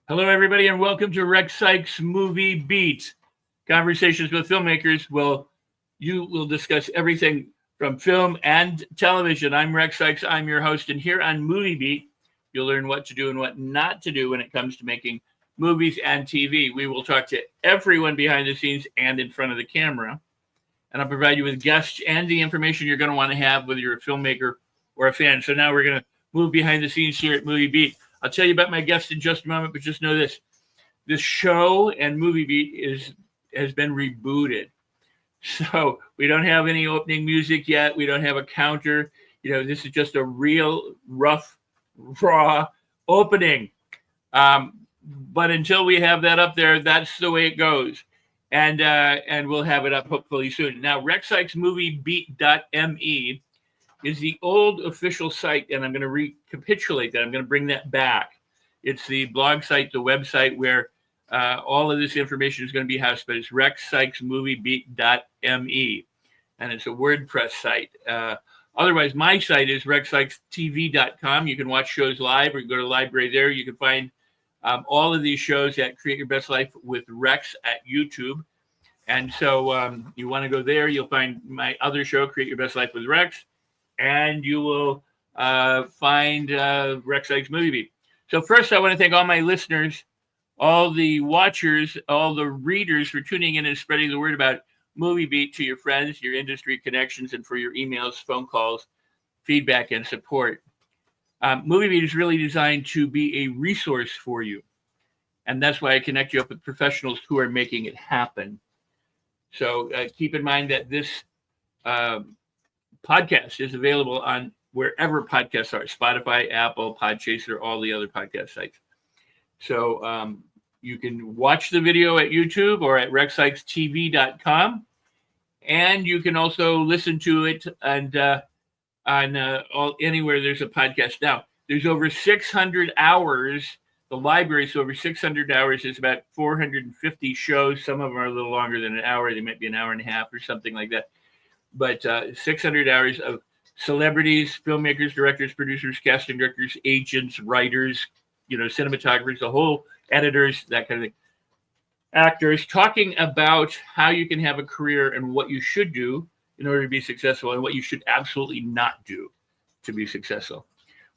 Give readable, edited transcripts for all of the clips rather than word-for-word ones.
Hello, everybody, and welcome to Rex Sikes Movie Beat. Conversations with filmmakers. Well, you will discuss everything from film and television. I'm Rex Sikes. I'm your host, and here on Movie Beat, you'll learn what to do and what not to do when it comes to making movies and TV. We will talk to everyone behind the scenes and in front of the camera, and I'll provide you with guests and the information you're going to want to have, whether you're a filmmaker or a fan. So now we're going to move behind the scenes here at Movie Beat. I'll tell you about my guest in just a moment, but just know this. This show and Movie Beat has been rebooted. So we don't have any opening music yet. We don't have a counter. This is just a real rough, raw opening. But until we have that up there, that's the way it goes. And we'll have it up hopefully soon. Now, RexSikesMovieBeat.me is the old official site, and I'm going to recapitulate that. I'm going to bring that back. It's the blog site, the website where all of this information is going to be housed, but it's RexSikesMovieBeat.me, and it's a WordPress site. Otherwise, my site is RexSikesTV.com. You can watch shows live, or you go to the library there. You can find all of these shows at Create Your Best Life with Rex at YouTube. And so you want to go there. You'll find my other show, Create Your Best Life with Rex. And you will find Rex Sikes Movie Beat. So first, I want to thank all my listeners, all the watchers, all the readers for tuning in and spreading the word about Movie Beat to your friends, your industry connections, and for your emails, phone calls, feedback, and support. Movie Beat is really designed to be a resource for you. And that's why I connect you up with professionals who are making it happen. So keep in mind that this podcast is available on wherever podcasts are: Spotify, Apple, Podchaser, all the other podcast sites. So you can watch the video at YouTube or at RexSikesTV.com, and you can also listen to it and on anywhere there's a podcast. Now, there's over 600 hours. The library's over 600 hours. There's about 450 shows. Some of them are a little longer than an hour. They might be an hour and a half or something like that. But 600 hours of celebrities, filmmakers, directors, producers, casting directors, agents, writers, cinematographers, the whole editors, that kind of thing. Actors talking about how you can have a career and what you should do in order to be successful and what you should absolutely not do to be successful.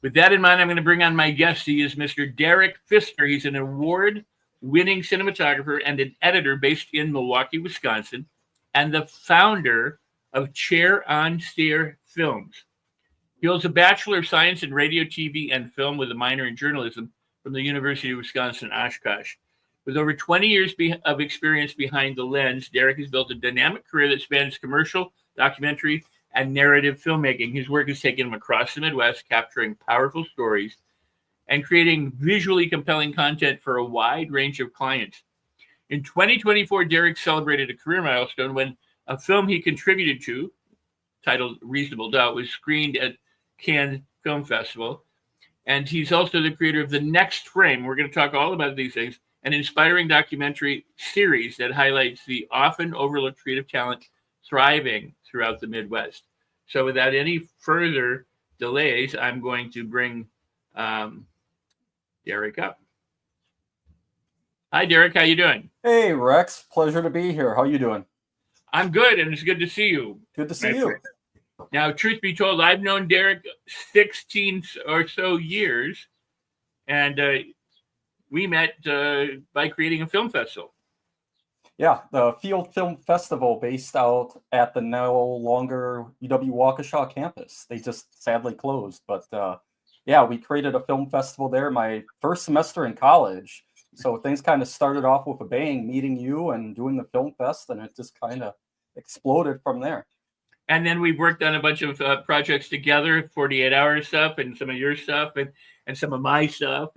With that in mind, I'm going to bring on my guest. He is Mr. Derek Pfister. He's an award-winning cinematographer and an editor based in Milwaukee, Wisconsin, and the founder of Chair on Stair Films. He holds a Bachelor of Science in Radio, TV, and Film with a minor in journalism from the University of Wisconsin-Oshkosh. With over 20 years of experience behind the lens, Derek has built a dynamic career that spans commercial, documentary, and narrative filmmaking. His work has taken him across the Midwest, capturing powerful stories and creating visually compelling content for a wide range of clients. In 2024, Derek celebrated a career milestone when a film he contributed to, titled Reasonable Doubt, was screened at Cannes Film Festival. And he's also the creator of The Next Frame. We're going to talk all about these things. An inspiring documentary series that highlights the often overlooked creative talent thriving throughout the Midwest. So without any further delays, I'm going to bring Derek up. Hi, Derek. How you doing? Hey, Rex. Pleasure to be here. How you doing? I'm good, and it's good to see you. Good to see you. Now, truth be told, I've known Derek 16 or so years, and we met by creating a film festival. Yeah, the Field Film Festival based out at the no longer UW Oshkosh campus. They just sadly closed, but yeah, we created a film festival there my first semester in college. So things kind of started off with a bang, meeting you and doing the film fest, and it just kind of exploded from there. And then we worked on a bunch of projects together, 48-hour stuff and some of your stuff and some of my stuff.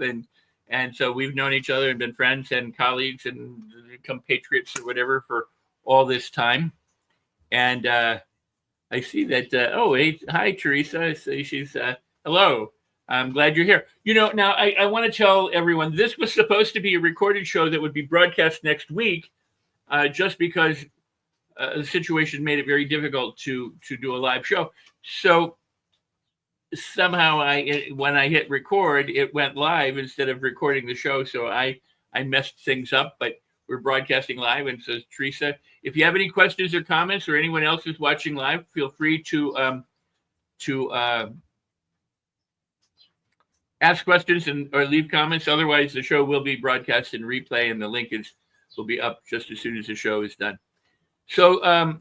And so we've known each other and been friends and colleagues and compatriots or whatever for all this time. And I see that, hey, hi, Teresa. She's, hello. I'm glad you're here. Now I want to tell everyone this was supposed to be a recorded show that would be broadcast next week, just because the situation made it very difficult to do a live show. So somehow when I hit record, it went live instead of recording the show. So I messed things up, but we're broadcasting live. And so Teresa, if you have any questions or comments, or anyone else who's watching live, feel free to ask questions or leave comments. Otherwise, the show will be broadcast in replay, and the link will be up just as soon as the show is done. So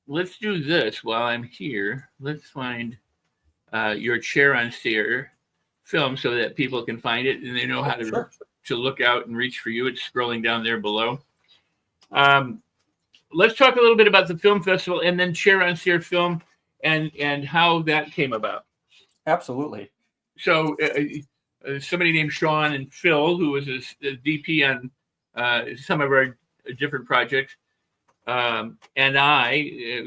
let's do this while I'm here. Let's find your chair on Stair Film so that people can find it and they know how to look out and reach for you. It's scrolling down there below. Let's talk a little bit about the film festival and then Chair on Stair Film and how that came about. Absolutely. So somebody named Sean and Phil, who was a DP on some of our different projects, and I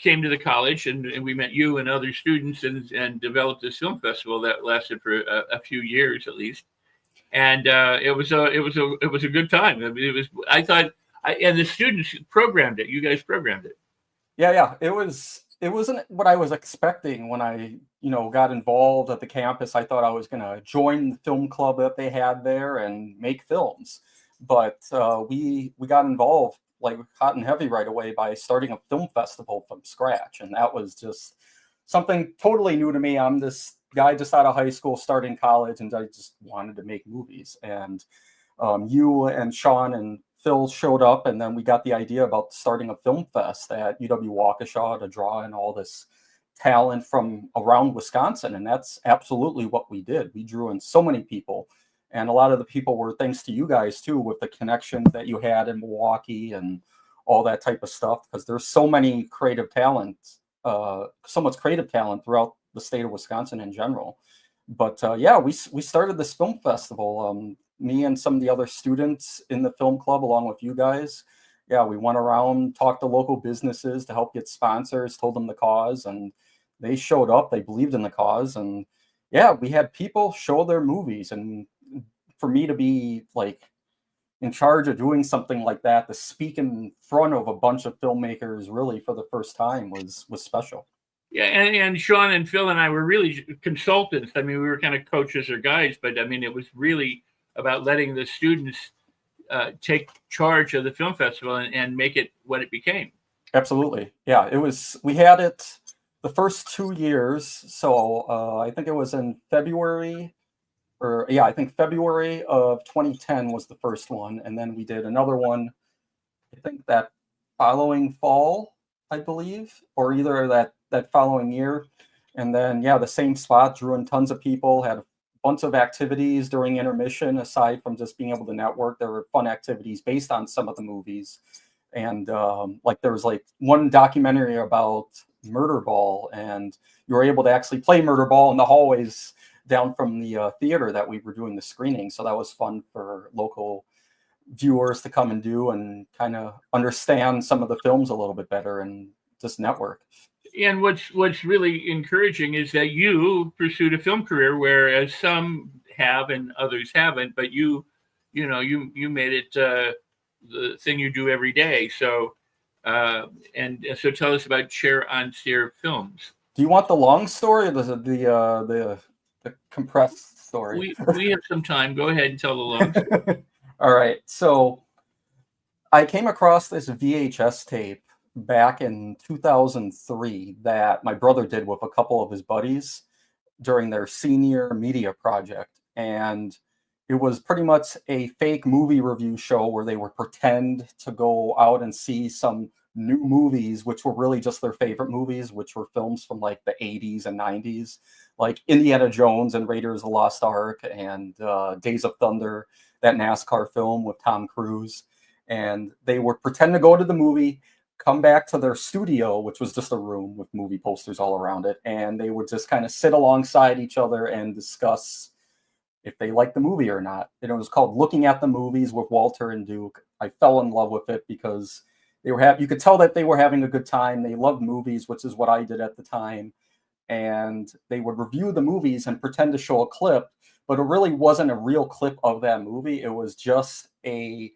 came to the college, and we met you and other students, and developed this film festival that lasted for a few years at least. And it was a good time. I mean, I thought, and the students programmed it. You guys programmed it. Yeah. It wasn't what I was expecting when I, got involved at the campus. I thought I was going to join the film club that they had there and make films. But we got involved like hot and heavy right away by starting a film festival from scratch. And that was just something totally new to me. I'm this guy just out of high school, starting college, and I just wanted to make movies. And you and Sean and Phil showed up, and then we got the idea about starting a film fest at UW Waukesha to draw in all this talent from around Wisconsin. And that's absolutely what we did. We drew in so many people. And a lot of the people were thanks to you guys, too, with the connections that you had in Milwaukee and all that type of stuff, because there's so many creative talents, so much creative talent throughout the state of Wisconsin in general. But we started this film festival. Me and some of the other students in the film club, along with you guys, we went around, talked to local businesses to help get sponsors, told them the cause, and they showed up. They believed in the cause, and we had people show their movies. And for me to be like in charge of doing something like that, to speak in front of a bunch of filmmakers really for the first time was special. Yeah, and Sean and Phil and I were really consultants. I mean, we were kind of coaches or guides, but I mean, it was really about letting the students take charge of the film festival and make it what it became. Absolutely. Yeah, it was, we had it the first 2 years. So I think it was in February of 2010 was the first one. And then we did another one, I think that following fall, I believe, or either that following year. And then, the same spot, drew in tons of people, had a bunch of activities during intermission. Aside from just being able to network, there were fun activities based on some of the movies. And like there was like one documentary about murder ball, and you were able to actually play murder ball in the hallways down from the theater that we were doing the screening. So that was fun for local viewers to come and do and kind of understand some of the films a little bit better and just network. And what's really encouraging is that you pursued a film career, whereas some have and others haven't. But you made it the thing you do every day. So so tell us about Chair on Stair Films. Do you want the long story or the compressed story? We have some time. Go ahead and tell the long story. All right. So I came across this VHS tape back in 2003 that my brother did with a couple of his buddies during their senior media project. And it was pretty much a fake movie review show where they would pretend to go out and see some new movies, which were really just their favorite movies, which were films from like the 80s and 90s, like Indiana Jones and Raiders of the Lost Ark and Days of Thunder, that NASCAR film with Tom Cruise. And they would pretend to go to the movie, come back to their studio, which was just a room with movie posters all around it. And they would just kind of sit alongside each other and discuss if they liked the movie or not. And it was called Looking at the Movies with Walter and Duke. I fell in love with it because you could tell that they were having a good time. They loved movies, which is what I did at the time. And they would review the movies and pretend to show a clip, but it really wasn't a real clip of that movie. It was just a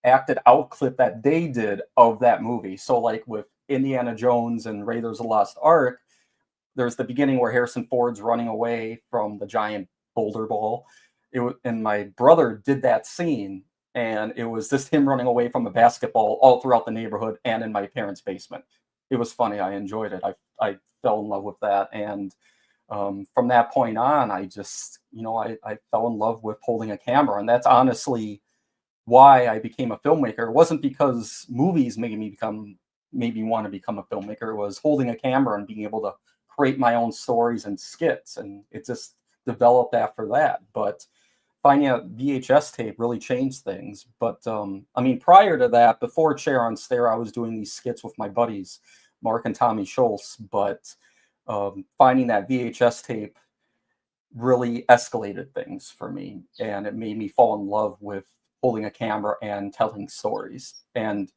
acted out clip that they did of that movie. So like with Indiana Jones and Raiders of the Lost Ark, there's the beginning where Harrison Ford's running away from the giant boulder ball. And my brother did that scene, and it was just him running away from a basketball all throughout the neighborhood and in my parents' basement. It was funny. I enjoyed it. I fell in love with that. And from that point on, I just, I fell in love with holding a camera. And that's honestly why I became a filmmaker. It wasn't because movies made me want to become a filmmaker. It was holding a camera and being able to create my own stories and skits. And it just developed after that. But finding a VHS tape really changed things. But I mean, prior to that, before Chair on Stair, I was doing these skits with my buddies, Mark and Tommy Schultz. But finding that VHS tape really escalated things for me. And it made me fall in love with holding a camera and telling stories. And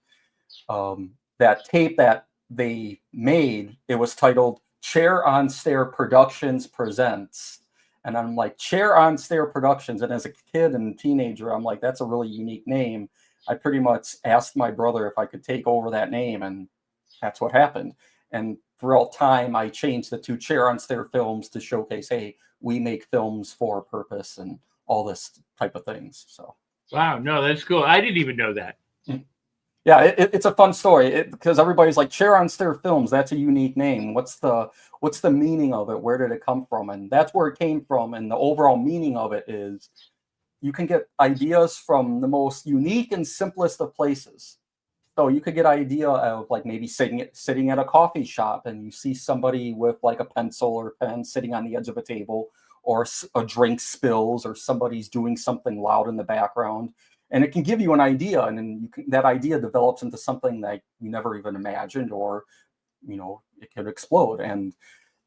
that tape that they made, it was titled Chair on Stair Productions Presents. And I'm like, Chair on Stair Productions. And as a kid and teenager, I'm like, that's a really unique name. I pretty much asked my brother if I could take over that name, and that's what happened. And throughout time, I changed it to Chair on Stair Films to showcase, hey, we make films for a purpose and all this type of things. So. Wow, no, that's cool. I didn't even know that. Yeah, it's a fun story because everybody's like, Chair on Stair Films, that's a unique name. What's the meaning of it? Where did it come from? And that's where it came from. And the overall meaning of it is you can get ideas from the most unique and simplest of places. So you could get an idea of like maybe sitting at a coffee shop and you see somebody with like a pencil or pen sitting on the edge of a table, or a drink spills, or somebody's doing something loud in the background. And it can give you an idea, and then that idea develops into something that you never even imagined, or, it could explode. And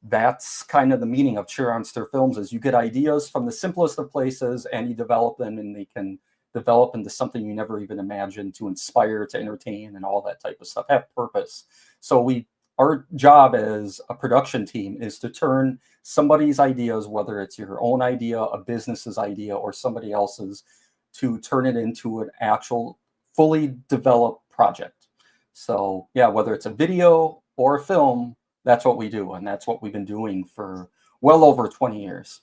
that's kind of the meaning of Chair on Stair Films, is you get ideas from the simplest of places and you develop them, and they can develop into something you never even imagined, to inspire, to entertain, and all that type of stuff, have purpose. So our job as a production team is to turn somebody's ideas, whether it's your own idea, a business's idea, or somebody else's, to turn it into an actual fully developed project. So yeah, whether it's a video or a film, that's what we do. And that's what we've been doing for well over 20 years.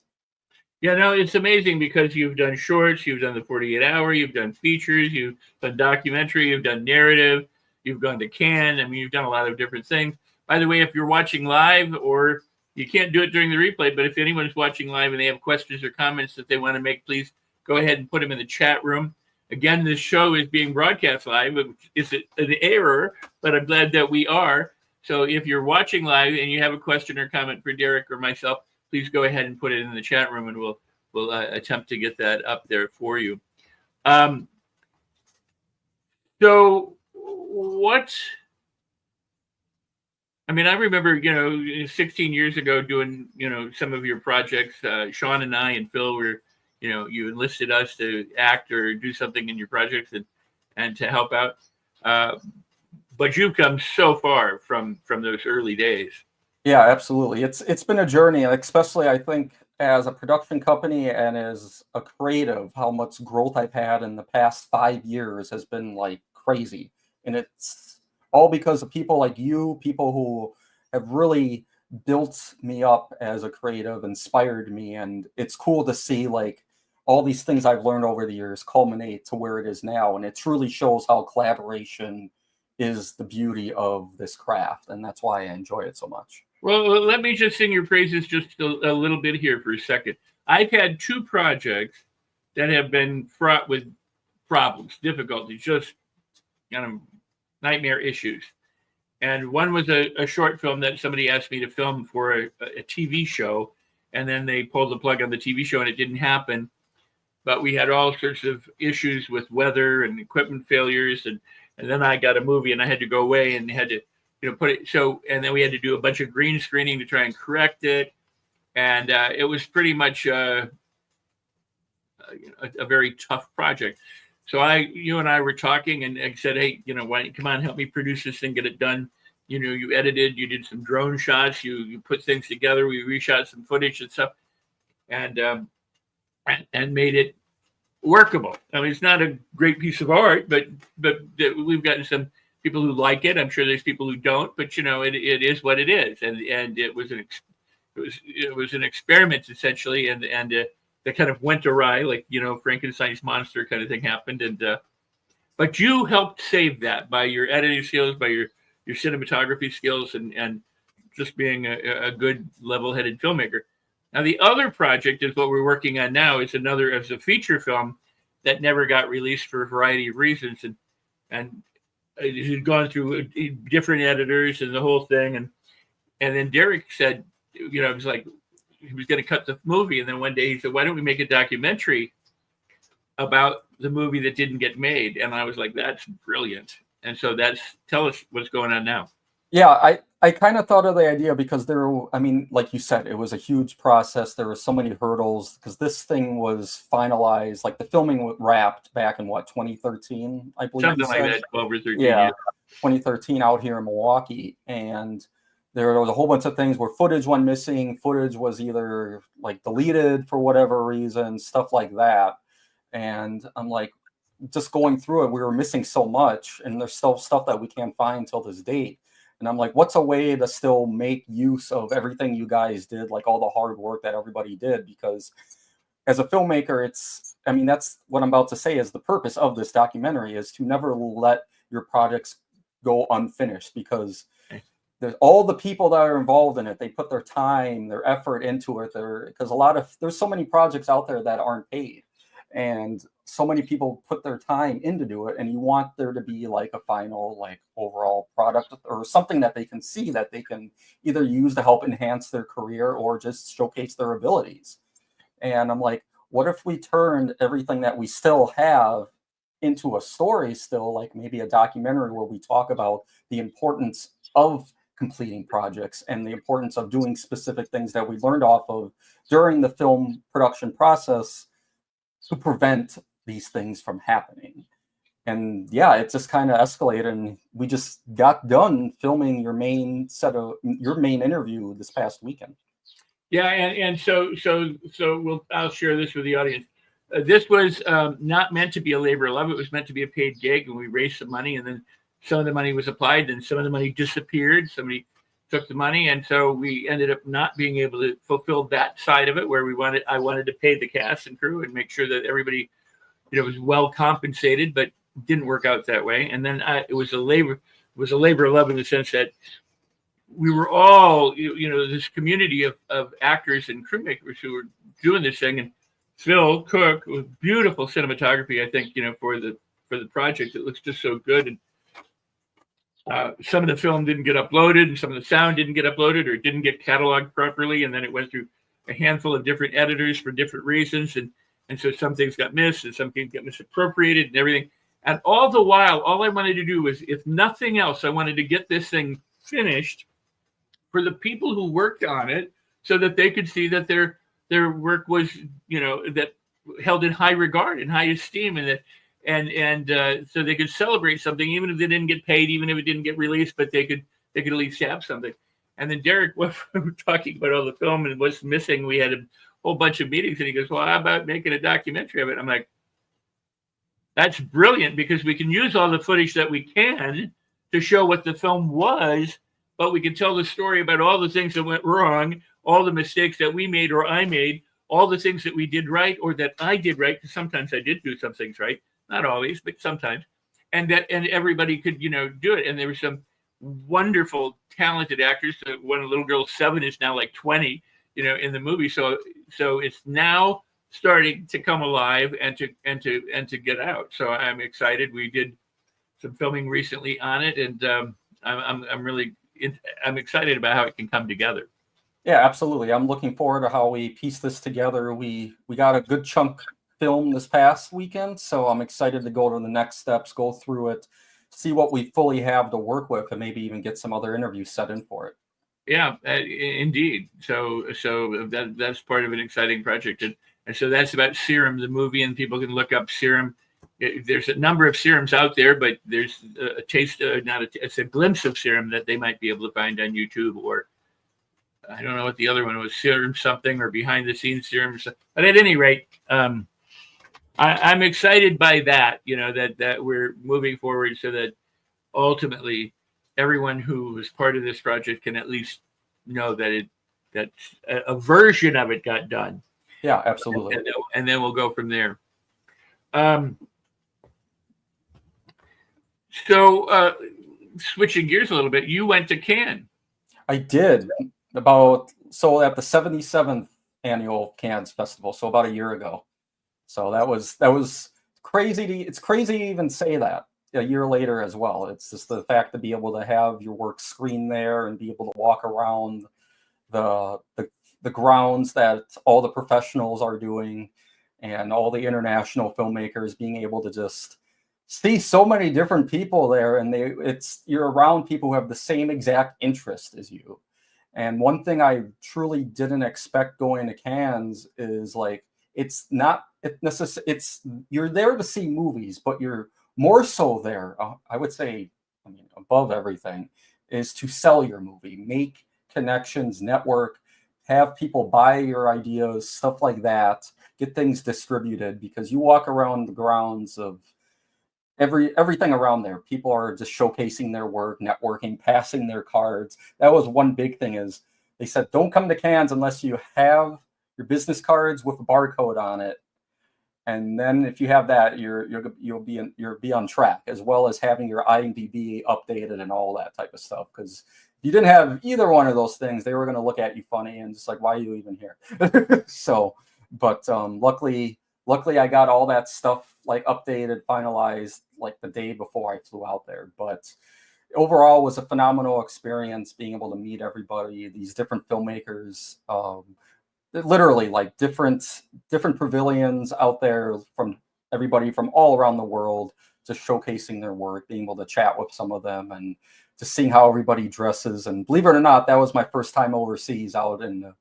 Yeah, no, it's amazing because you've done shorts, you've done the 48 hour, you've done features, you've done documentary, you've done narrative, you've gone to Cannes. I mean, you've done a lot of different things. By the way, if you're watching live, or you can't do it during the replay, but if anyone's watching live and they have questions or comments that they want to make, please go ahead and put them in the chat room. Again, this show is being broadcast live. It's an error, but I'm glad that we are. So if you're watching live and you have a question or comment for Derek or myself, please go ahead and put it in the chat room, and we'll attempt to get that up there for you. So what? I mean, I remember, 16 years ago doing, some of your projects. Sean and I and Phil were, you enlisted us to act or do something in your projects and to help out. But you've come so far from those early days. Yeah, absolutely. It's been a journey, especially I think as a production company and as a creative, how much growth I've had in the past 5 years has been like crazy. And it's all because of people like you, people who have really built me up as a creative, inspired me. And it's cool to see like all these things I've learned over the years culminate to where it is now. And it truly shows how collaboration is the beauty of this craft. And that's why I enjoy it so much. Well, let me just sing your praises just a little bit here for a second. I've had 2 projects that have been fraught with problems, difficulties, just kind of nightmare issues. And one was a short film that somebody asked me to film for a TV show, and then they pulled the plug on the TV show and it didn't happen. But we had all sorts of issues with weather and equipment failures, and then I got a movie and I had to go away and had to put it and then we had to do a bunch of green screening to try and correct it, and it was pretty much a very tough project. So you and I were talking, and I said, hey, why don't you come on, help me produce this thing, get it done. You edited, you did some drone shots, you put things together, we reshot some footage and stuff, and made it workable. I mean, it's not a great piece of art, but we've gotten some people who like it. I'm sure there's people who don't, but it is what it is. And it was it was an experiment essentially, and that kind of went awry, like Frankenstein's monster kind of thing happened, and but you helped save that by your editing skills, by your cinematography skills, and just being a good level-headed filmmaker. Now the other project is what we're working on now. It's a feature film that never got released for a variety of reasons, and it had gone through different editors and the whole thing, and then Derek said, it was like he was going to cut the movie, and then one day he said, "Why don't we make a documentary about the movie that didn't get made?" And I was like, "That's brilliant." And so tell us what's going on now. Yeah, I kind of thought of the idea because like you said, it was a huge process. There were so many hurdles because this thing was finalized, like the filming wrapped back in 2013, I believe. Something like that, 12 or 13 yeah, years. 2013 out here in Milwaukee. And there was a whole bunch of things where footage went missing. Footage was either like deleted for whatever reason, stuff like that. And I'm like, just going through it, we were missing so much, and there's still stuff that we can't find till this date. And I'm like, what's a way to still make use of everything you guys did, like all the hard work that everybody did? Because as a filmmaker, that's what I'm about to say is the purpose of this documentary is to never let your projects go unfinished, because there's all the people that are involved in it. They put their time, their effort into it. Because there's so many projects out there that aren't paid. And so many people put their time into do it, and you want there to be like a final, like overall product or something that they can see that they can either use to help enhance their career or just showcase their abilities. And I'm like, what if we turned everything that we still have into a story, still like maybe a documentary where we talk about the importance of completing projects and the importance of doing specific things that we learned off of during the film production process to prevent these things from happening. And yeah, it just kind of escalated, and we just got done filming your main interview this past weekend. Yeah, and so I'll share this with the audience. This was not meant to be a labor of love. It was meant to be a paid gig, and we raised some money, and then some of the money was applied, and some of the money disappeared. Somebody took the money, and so we ended up not being able to fulfill that side of it where I wanted to pay the cast and crew and make sure that everybody, was well compensated, but didn't work out that way. And then it was a labor of love in the sense that we were all, this community of actors and crew makers who were doing this thing. And Phil Cook with beautiful cinematography, I think, for the project. It looks just so good. And some of the film didn't get uploaded, and some of the sound didn't get uploaded or didn't get cataloged properly. And then it went through a handful of different editors for different reasons. And so some things got missed and some things got misappropriated and everything. And all the while, all I wanted to do was, if nothing else, I wanted to get this thing finished for the people who worked on it so that they could see that their work was, that held in high regard and high esteem, and that and so they could celebrate something, even if they didn't get paid, even if it didn't get released, but they could at least have something. And then Derek, we were talking about all the film and what's missing. We had a whole bunch of meetings, and he goes, "Well, how about making a documentary of it?" I'm like, "That's brilliant, because we can use all the footage that we can to show what the film was, but we can tell the story about all the things that went wrong, all the mistakes that we made or I made, all the things that we did right or that I did right, because sometimes I did do some things right, not always, but sometimes, and everybody could, do it." And there were some wonderful, talented actors. One little girl, 7, is now like 20, in the movie. So it's now starting to come alive and to get out. So I'm excited. We did some filming recently on it, and I'm excited about how it can come together. Yeah, absolutely. I'm looking forward to how we piece this together. We got a good chunk film this past weekend, so I'm excited to go to the next steps, go through it, see what we fully have to work with, and maybe even get some other interviews set in for it. Yeah, indeed. So that's part of an exciting project, and so that's about Serum, the movie, and people can look up Serum. There's a number of serums out there, but there's a taste, it's a glimpse of Serum that they might be able to find on YouTube, or I don't know what the other one was, Serum something, or behind the scenes Serum. But at any rate, I'm excited by that, that we're moving forward so that ultimately everyone who was part of this project can at least know that that a version of it got done. Yeah, absolutely. And then we'll go from there. Um, so switching gears a little bit, you went to Cannes. I did at the 77th annual Cannes Festival, so about a year ago. So that was crazy. It's crazy to even say that a year later as well. It's just the fact to be able to have your work screened there and be able to walk around the grounds that all the professionals are doing, and all the international filmmakers being able to just see so many different people there, and you're around people who have the same exact interest as you. And one thing I truly didn't expect going to Cannes is like it's you're there to see movies, but you're more so there. I would say, I mean, above everything, is to sell your movie, make connections, network, have people buy your ideas, stuff like that, get things distributed, because you walk around the grounds of everything around there. People are just showcasing their work, networking, passing their cards. That was one big thing, is they said, don't come to Cannes unless you have your business cards with a barcode on it. And then if you have that, you'll be on track, as well as having your IMDb updated and all that type of stuff. Because if you didn't have either one of those things, they were going to look at you funny and just like, why are you even here? So, but luckily I got all that stuff like updated, finalized like the day before I flew out there. But overall, it was a phenomenal experience being able to meet everybody, these different filmmakers. Literally like different pavilions out there, from everybody from all around the world, just showcasing their work, being able to chat with some of them, and just seeing how everybody dresses. And believe it or not, that was my first time overseas, out in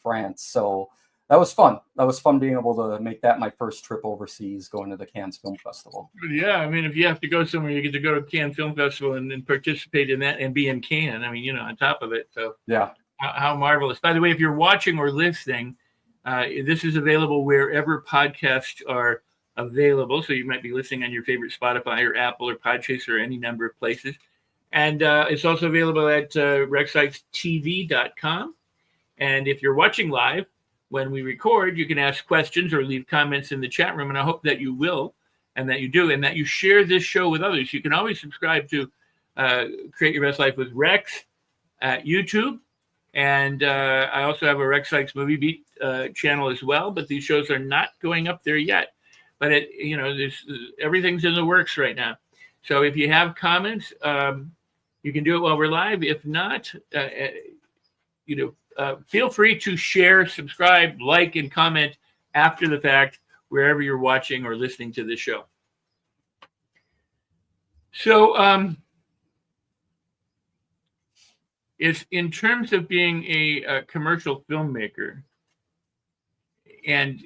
France. So that was fun. That was fun being able to make that my first trip overseas, going to the Cannes Film Festival. Yeah, I mean, if you have to go somewhere, you get to go to Cannes Film Festival and participate in that and be in Cannes. I mean, on top of it. So yeah. How marvelous. By the way, if you're watching or listening, this is available wherever podcasts are available. So you might be listening on your favorite Spotify or Apple or Podchaser or any number of places. And it's also available at rexsikestv.com. And if you're watching live, when we record, you can ask questions or leave comments in the chat room. And I hope that you will, and that you do, and that you share this show with others. You can always subscribe to Create Your Best Life with Rex at YouTube. And I also have a Rex Sikes Movie Beat channel as well, but these shows are not going up there yet. But everything's in the works right now. So if you have comments, you can do it while we're live. If not, feel free to share, subscribe, like, and comment after the fact, wherever you're watching or listening to this show. So, is in terms of being a commercial filmmaker, and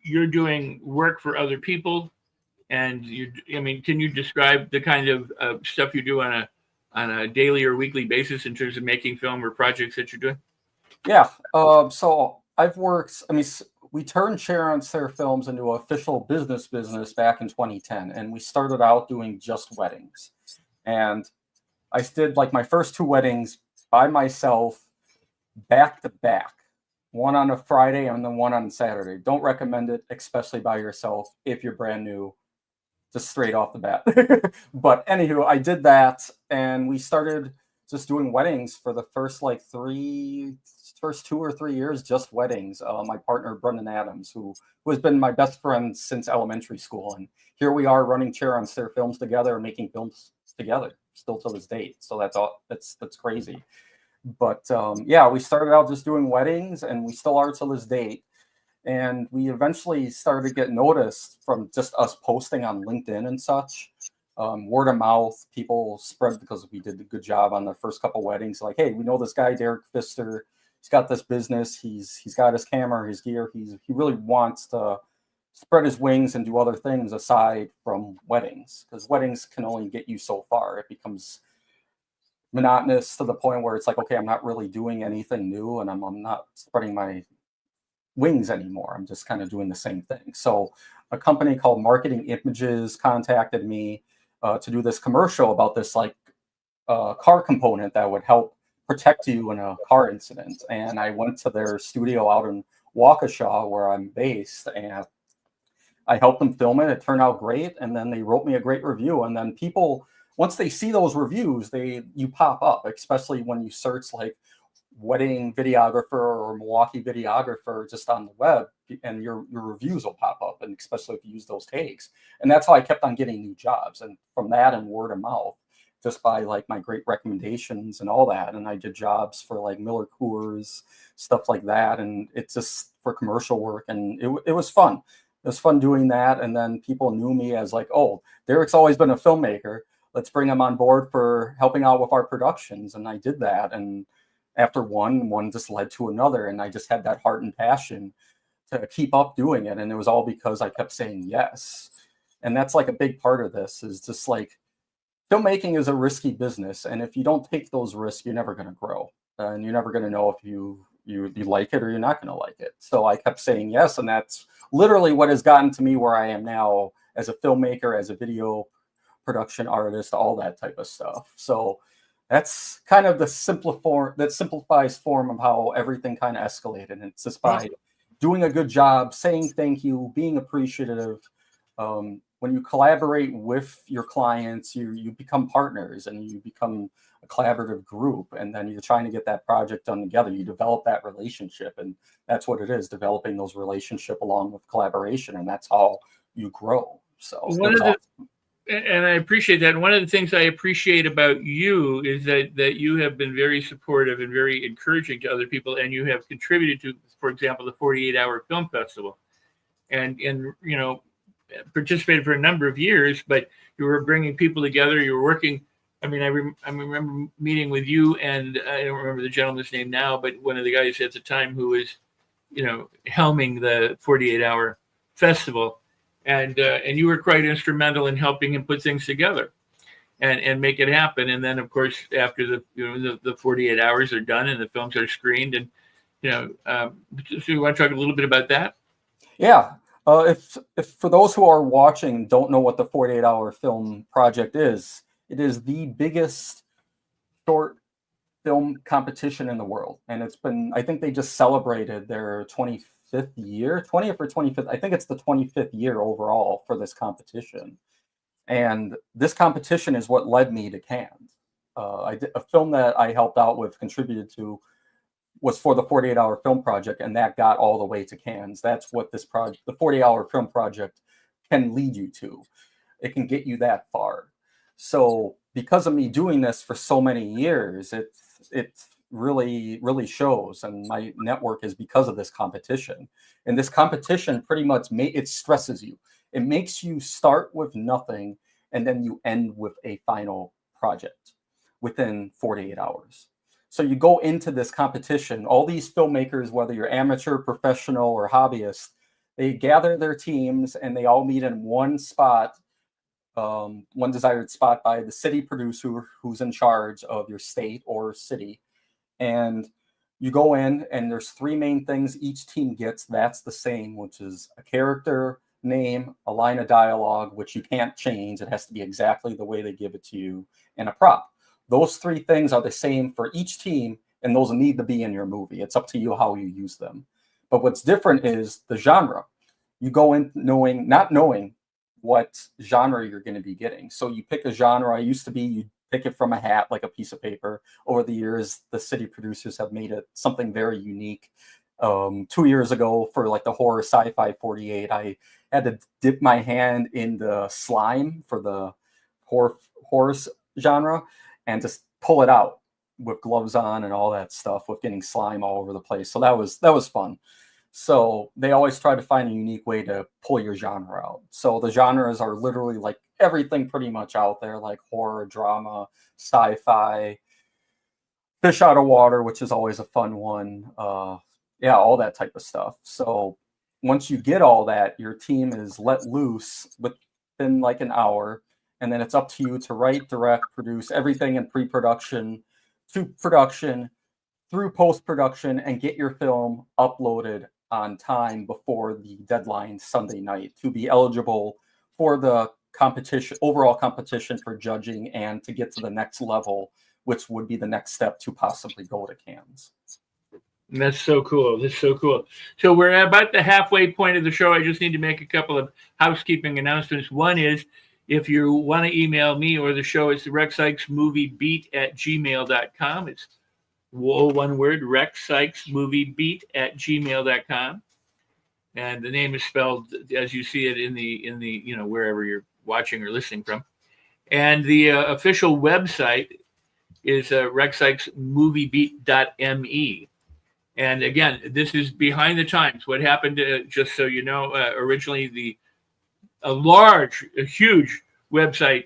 you're doing work for other people, and can you describe the kind of stuff you do on a daily or weekly basis in terms of making film or projects that you're doing? Yeah. So I've worked. We turned Stair Films into an official business back in 2010, and we started out doing just weddings. And I did like my first 2 weddings by myself, back to back, one on a Friday and then one on Saturday. Don't recommend it, especially by yourself if you're brand new, just straight off the bat. But anywho, I did that, and we started just doing weddings for the first 2 or 3 years, just weddings. My partner, Brendan Adams, who has been my best friend since elementary school. And here we are running Chair on Stair Films together and making films together still to this date. So that's crazy. But we started out just doing weddings, and we still are to this date. And we eventually started to get noticed from just us posting on LinkedIn and such. Word of mouth, people spread because we did a good job on the first couple weddings. Like, hey, we know this guy, Derek Pfister. He's got this business. He's got his camera, his gear. He really wants to spread his wings and do other things aside from weddings, because weddings can only get you so far. It becomes monotonous to the point where it's like, okay, I'm not really doing anything new, and I'm not spreading my wings anymore. I'm just kind of doing the same thing. So a company called Marketing Images contacted me to do this commercial about this car component that would help protect you in a car incident. And I went to their studio out in Waukesha, where I'm based, and I helped them film it. It turned out great, and then they wrote me a great review. And then people, once they see those reviews, you pop up, especially when you search like wedding videographer or Milwaukee videographer just on the web, and your reviews will pop up, and especially if you use those tags. And that's how I kept on getting new jobs, and from that and word of mouth, just by like my great recommendations and all that. And I did jobs for like Miller Coors, stuff like that, and it's just for commercial work, and it was fun. It was fun doing that. And then people knew me as like, oh, Derek's always been a filmmaker. Let's bring him on board for helping out with our productions. And I did that. And after one just led to another. And I just had that heart and passion to keep up doing it. And it was all because I kept saying yes. And that's like a big part of this, is just like, filmmaking is a risky business. And if you don't take those risks, you're never going to grow. And you're never going to know if you like it or you're not going to like it. So I kept saying yes. And that's literally what has gotten to me where I am now as a filmmaker, as a video production artist, all that type of stuff. So that's kind of the simplifies form of how everything kind of escalated. And it's just by doing a good job, saying thank you, being appreciative. When you collaborate with your clients, you become partners, and you become a collaborative group, and then you're trying to get that project done together. You develop that relationship, and that's what it is, developing those relationships along with collaboration, and that's how you grow. So and I appreciate that. And one of the things I appreciate about you is that you have been very supportive and very encouraging to other people, and you have contributed to, for example, the 48-hour film festival, and you know, participated for a number of years, but you were bringing people together. You were working. I mean, I remember meeting with you, and I don't remember the gentleman's name now, but one of the guys at the time who was, you know, helming the 48-hour festival, and you were quite instrumental in helping him put things together and make it happen. And then, of course, after the 48 hours are done and the films are screened, and so you want to talk a little bit about that? Yeah. If for those who are watching don't know what the 48-hour film project is, it is the biggest short film competition in the world. And it's been, I think they just celebrated their 25th year, 20th or 25th. I think it's the 25th year overall for this competition. And this competition is what led me to Cannes. I did a film that I helped out with, contributed to, was for the 48-hour film project, and that got all the way to Cannes. That's what this project, the 48-hour film project, can lead you to. It can get you that far. So because of me doing this for so many years, it really, really shows. And my network is because of this competition. And this competition pretty much it stresses you. It makes you start with nothing, and then you end with a final project within 48 hours. So you go into this competition, all these filmmakers, whether you're amateur, professional, or hobbyist, they gather their teams and they all meet in one spot, one desired spot by the city producer who's in charge of your state or city. And you go in, and there's three main things each team gets. That's the same, which is a character name, a line of dialogue, which you can't change. It has to be exactly the way they give it to you, and a prop. Those three things are the same for each team, and those need to be in your movie. It's up to you how you use them. But what's different is the genre. You go in not knowing what genre you're going to be getting. So you pick a genre. You pick it from a hat, like a piece of paper. Over the years, the city producers have made it something very unique. 2 years ago, for like the horror sci-fi 48, I had to dip my hand in the slime for the horror genre, and just pull it out with gloves on and all that stuff, with getting slime all over the place. So that was fun. So they always try to find a unique way to pull your genre out. So the genres are literally like everything pretty much out there, like horror, drama, sci-fi, fish out of water, which is always a fun one. Yeah, all that type of stuff. So once you get all that, your team is let loose within like an hour. And then it's up to you to write, direct, produce everything in pre-production to production, through post-production, and get your film uploaded on time before the deadline Sunday night to be eligible for the competition, overall competition for judging, and to get to the next level, which would be the next step to possibly go to Cannes. That's so cool. That's so cool. So we're at about the halfway point of the show. I just need to make a couple of housekeeping announcements. One is, if you want to email me or the show, it's rexsikesmoviebeat@gmail.com. It's one word, rexsikesmoviebeat@gmail.com. And the name is spelled as you see it in the wherever you're watching or listening from. And the official website is rexsikesmoviebeat.me. And again, this is behind the times. What happened, just so you know, originally a huge website,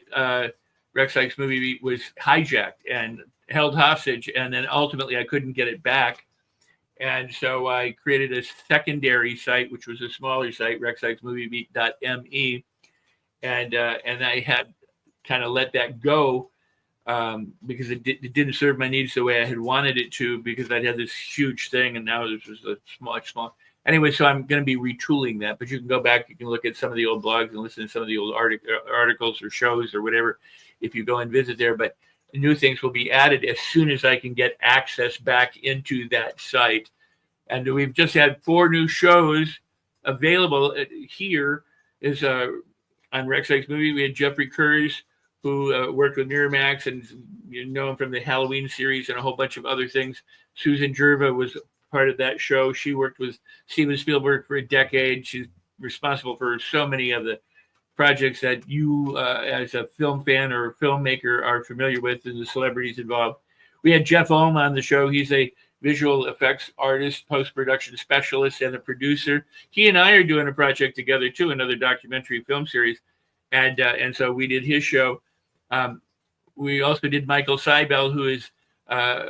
Rex Sikes Movie Beat, was hijacked and held hostage, and then ultimately I couldn't get it back. And so I created a secondary site, which was a smaller site, rexsikesmoviebeat.me, and I had kind of let that go. Because it didn't serve my needs the way I had wanted it to, because I'd had this huge thing, and now this was a small. Anyway, so I'm going to be retooling that. But you can go back, you can look at some of the old blogs and listen to some of the old articles or shows or whatever if you go and visit there. But new things will be added as soon as I can get access back into that site. And we've just had 4 new shows available here. Is on Rex Sikes Movie. We had Jeffrey Kurz, who worked with Miramax, and you know him from the Halloween series and a whole bunch of other things. Susan Gerva was part of that show. She worked with Steven Spielberg for a decade. She's responsible for so many of the projects that you, as a film fan or filmmaker, are familiar with, and the celebrities involved. We had Jeff Ohm on the show. He's a visual effects artist, post-production specialist, and a producer. He and I are doing a project together, too, another documentary film series. And so we did his show. We also did Michael Seibel, who is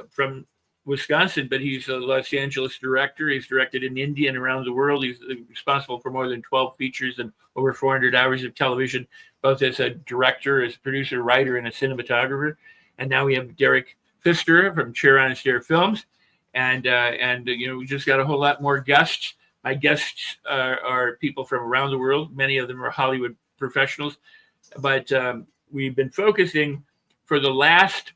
from Wisconsin, but he's a Los Angeles director. He's directed in India and around the world. He's responsible for more than 12 features and over 400 hours of television, both as a director, as a producer, writer, and a cinematographer. And now we have Derek Pfister from Chair Stair Films. And we just got a whole lot more guests. My guests are people from around the world. Many of them are Hollywood professionals. But we've been focusing for the last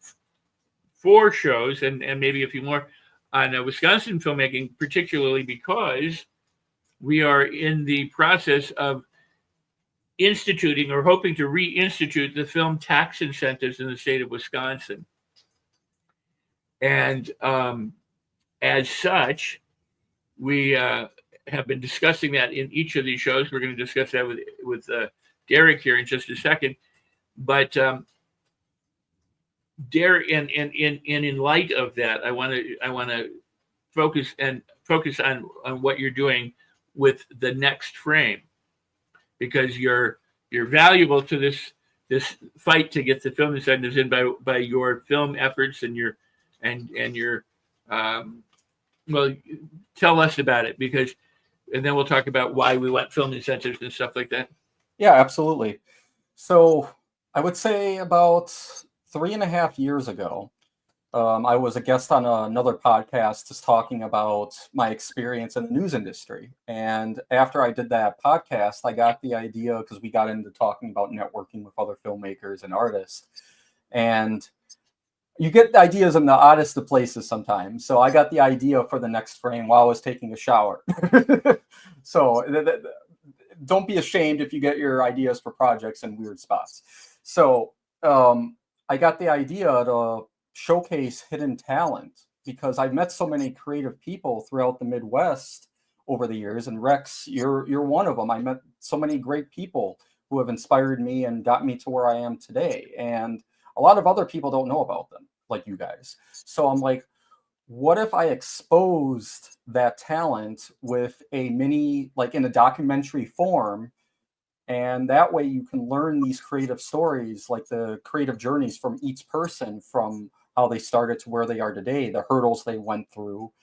4 shows and maybe a few more on Wisconsin filmmaking, particularly because we are in the process of instituting or hoping to reinstitute the film tax incentives in the state of Wisconsin. And as such, we have been discussing that in each of these shows. We're going to discuss that with Derek here in just a second. But Derek, and in light of that, I want to focus on what you're doing with the next frame, because you're valuable to this fight to get the film incentives in by your film efforts and your well, tell us about it, and then we'll talk about why we want film incentives and stuff like that. Yeah, absolutely. So I would say about 3.5 years ago, I was a guest on another podcast just talking about my experience in the news industry. And after I did that podcast, I got the idea, because we got into talking about networking with other filmmakers and artists. And you get ideas in the oddest of places sometimes. So I got the idea for the next frame while I was taking a shower. So don't be ashamed if you get your ideas for projects in weird spots. So I got the idea to showcase hidden talent, because I've met so many creative people throughout the Midwest over the years. And Rex, you're one of them. I met so many great people who have inspired me and got me to where I am today. And a lot of other people don't know about them, like you guys. So I'm like, what if I exposed that talent with a mini, like in a documentary form? And that way you can learn these creative stories, like the creative journeys from each person, from how they started to where they are today, the hurdles they went through.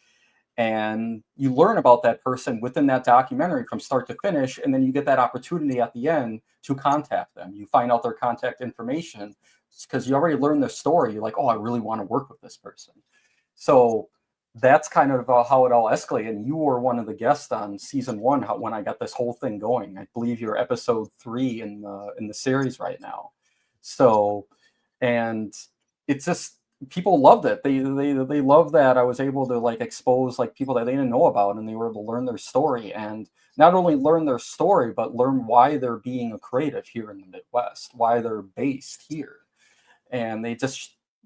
And you learn about that person within that documentary from start to finish. And then you get that opportunity at the end to contact them. You find out their contact information because you already learned their story. You're like, oh, I really want to work with this person. So that's kind of how it all escalated. And you were one of the guests on season 1 when I got this whole thing going. I believe you're episode 3 in the series right now. So, and it's just, people loved it. They loved that I was able to like expose like people that they didn't know about, and they were able to learn their story, and not only learn their story, but learn why they're being a creative here in the Midwest, why they're based here. And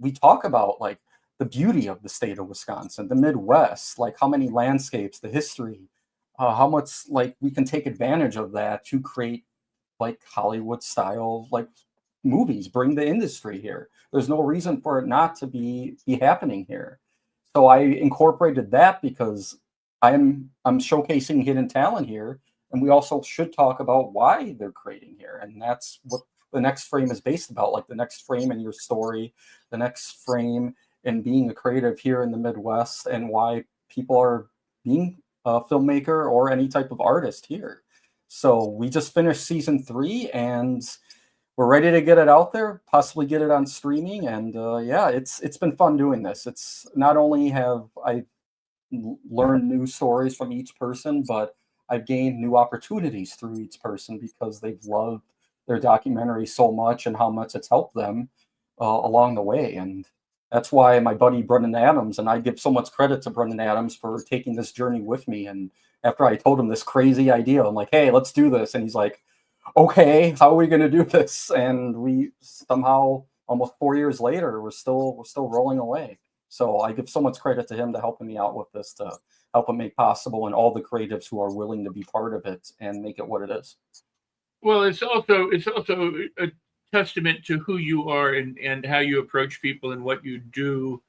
we talk about like the beauty of the state of Wisconsin, the Midwest, like how many landscapes, the history, how much like we can take advantage of that to create like Hollywood style like movies, bring the industry here. There's no reason for it not to be happening here. So I incorporated that because I'm showcasing hidden talent here, and we also should talk about why they're creating here, and that's what the next frame is based about. Like the next frame in your story, the next frame in being a creative here in the Midwest, and why people are being a filmmaker or any type of artist here. So we just finished season 3, and we're ready to get it out there, possibly get it on streaming. And yeah, it's been fun doing this. It's not only have I learned new stories from each person, but I've gained new opportunities through each person because they've loved their documentary so much and how much it's helped them along the way. And that's why my buddy Brendan Adams, and I give so much credit to Brendan Adams for taking this journey with me. And after I told him this crazy idea, I'm like, hey, let's do this. And he's like, okay, how are we going to do this? And we somehow, almost 4 years later, we're still rolling away. So I give so much credit to him to helping me out with this, to help it make possible, and all the creatives who are willing to be part of it and make it what it is. Well, it's also a testament to who you are and how you approach people and what you do.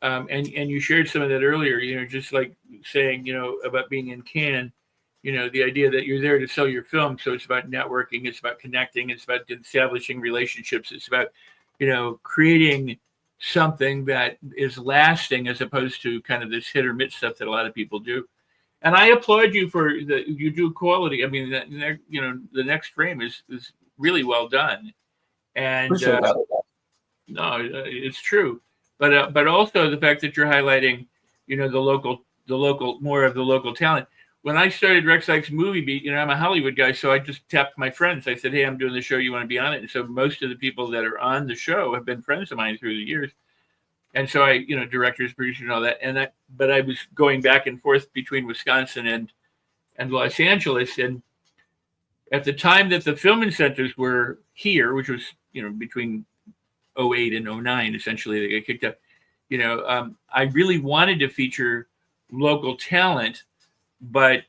And you shared some of that earlier, just like saying, about being in Cannes, the idea that you're there to sell your film. So it's about networking, it's about connecting, it's about establishing relationships, it's about, creating something that is lasting as opposed to kind of this hit or miss stuff that a lot of people do. And I applaud you for that. You do quality. I mean, the next frame is really well done. And Appreciate that. no, it's true. But also the fact that you're highlighting, the local more of the local talent. When I started Rex Sikes Movie Beat, I'm a Hollywood guy, so I just tapped my friends. I said, "Hey, I'm doing the show. You want to be on it?" And so most of the people that are on the show have been friends of mine through the years. And so I, directors, producers, and all that. But I was going back and forth between Wisconsin and Los Angeles, and at the time that the film incentives were here, which was between '08 and '09, essentially they got kicked up. I really wanted to feature local talent, but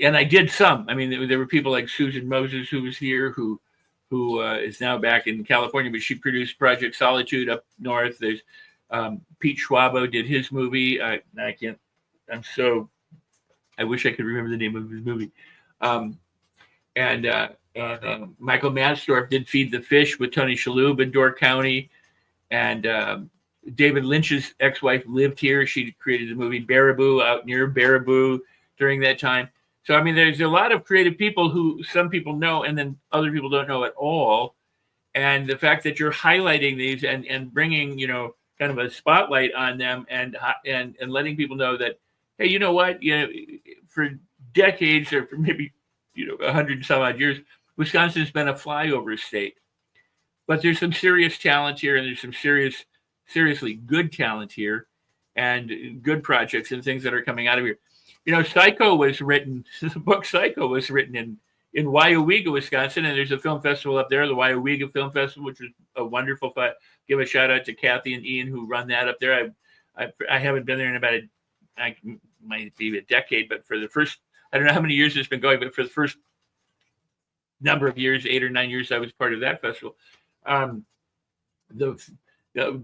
and I did some. I mean, there were people like Susan Moses who was here, who is now back in California, but she produced Project Solitude up north. There's Pete Schwabo did his movie. I can't. I'm so. I wish I could remember the name of his movie. And Michael Madsdorf did Feed the Fish with Tony Shalhoub in Door County, and David Lynch's ex-wife lived here. She created the movie Baraboo out near Baraboo during that time. So I mean, there's a lot of creative people who some people know, and then other people don't know at all. And the fact that you're highlighting these and bringing kind of a spotlight on them and letting people know that, hey, you know what, for decades or for maybe 100 and some odd years, Wisconsin's been a flyover state. But there's some serious talent here, and there's some seriously good talent here, and good projects and things that are coming out of here. Psycho was written. The book Psycho was written in Weyauwega, Wisconsin, and there's a film festival up there, the Weyauwega Film Festival, which is a wonderful. Give a shout out to Kathy and Ian who run that up there. I haven't been there in about might be a decade, but for the first, I don't know how many years it's been going, but for the first number of years, 8 or 9 years, I was part of that festival. The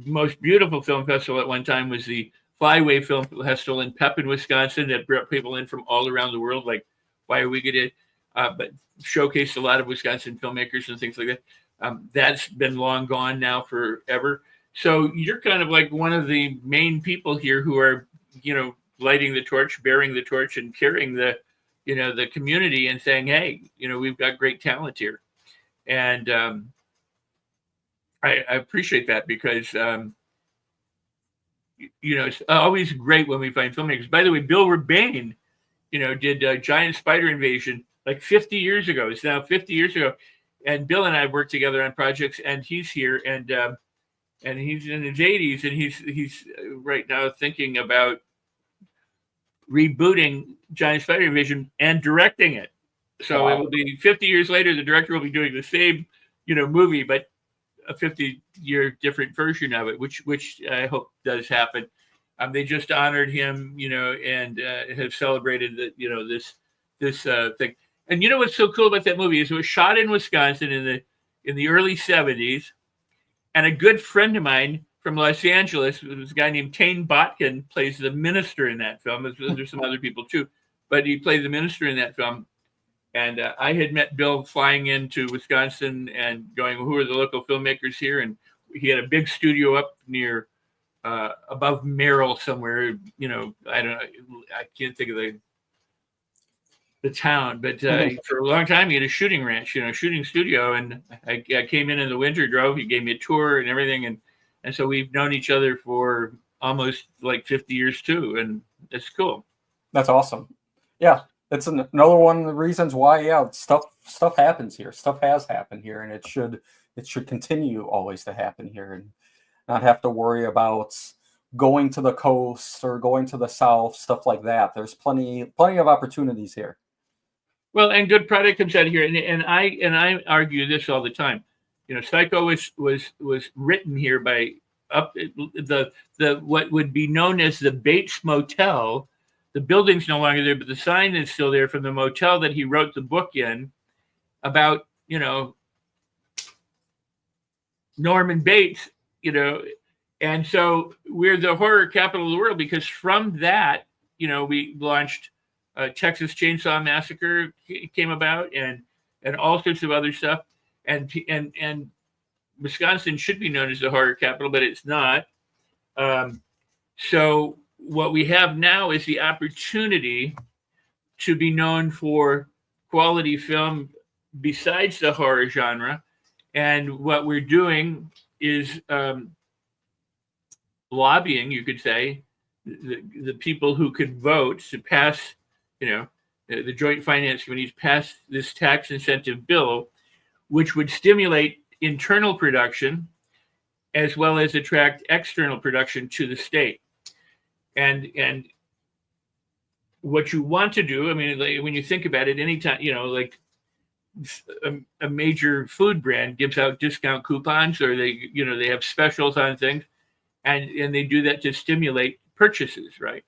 most beautiful film festival at one time was the Flyway Film Festival in Pepin, Wisconsin, that brought people in from all around the world, like Weyauwega did, but showcased a lot of Wisconsin filmmakers and things like that. That's been long gone now forever. So you're kind of like one of the main people here who are, lighting the torch, bearing the torch, and carrying the community and saying, hey, we've got great talent here. And I appreciate that because, it's always great when we find filmmakers. By the way, Bill Rebane, did Giant Spider Invasion like 50 years ago. It's now 50 years ago. And Bill and I worked together on projects, and he's here. And and he's in his 80s, and he's right now thinking about rebooting Giant Spider Division and directing it. So it will be 50 years later. The director will be doing the same, movie, but a 50-year different version of it, which I hope does happen. They just honored him, and have celebrated that, this thing. And what's so cool about that movie is it was shot in Wisconsin in the early 70s, and a good friend of mine from Los Angeles, was a guy named Tane Botkin, plays the minister in that film. There's some other people too, but he played the minister in that film. And I had met Bill flying into Wisconsin and going, who are the local filmmakers here? And he had a big studio up near above Merrill somewhere. I don't know. I can't think of the town, but for a long time he had a shooting ranch, shooting studio. And I came in the winter, drove. He gave me a tour and everything, and so we've known each other for almost like 50 years too, and it's cool. That's awesome. Yeah. It's another one of the reasons why, stuff happens here. Stuff has happened here, and it should continue always to happen here, and not have to worry about going to the coast or going to the south, stuff like that. There's plenty of opportunities here. Well, and good product comes out of here, and I argue this all the time. Psycho was written here by the what would be known as the Bates Motel. The building's no longer there, but the sign is still there from the motel that he wrote the book in about, Norman Bates, and so we're the horror capital of the world because from that, we launched Texas Chainsaw Massacre came about and all sorts of other stuff. And Wisconsin should be known as the horror capital, but it's not. So what we have now is the opportunity to be known for quality film besides the horror genre. And what we're doing is lobbying, you could say, the people who could vote to pass, the Joint Finance Committees pass this tax incentive bill, which would stimulate internal production as well as attract external production to the state. And what you want to do, when you think about it, anytime, like a major food brand gives out discount coupons or they have specials on things and they do that to stimulate purchases, right?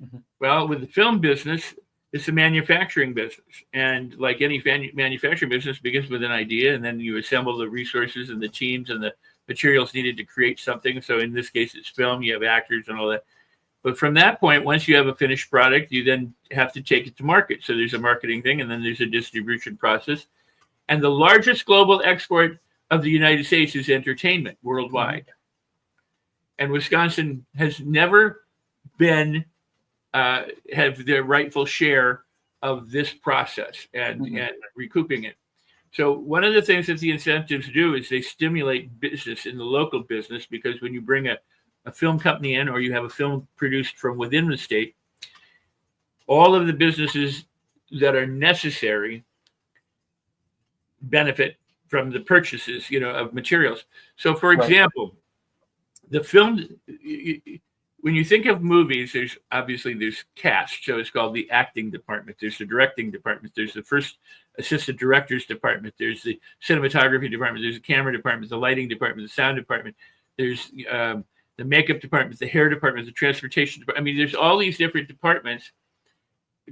Mm-hmm. Well, with the film business, it's a manufacturing business. And like any manufacturing business begins with an idea, and then you assemble the resources and the teams and the materials needed to create something. So in this case, it's film, you have actors and all that. But from that point, once you have a finished product, you then have to take it to market. So there's a marketing thing, and then there's a distribution process. And the largest global export of the United States is entertainment worldwide. Mm-hmm. And Wisconsin has never been have their rightful share of this process and recouping it. So one of the things that the incentives do is they stimulate business in the local business, because when you bring a film company in or you have a film produced from within the state, all of the businesses that are necessary benefit from the purchases, of materials. So for example, the film, when you think of movies, there's cast. So it's called the acting department. There's the directing department. There's the first assistant director's department. There's the cinematography department. There's the camera department, the lighting department, the sound department. There's the makeup department, the hair department, the transportation department. There's all these different departments,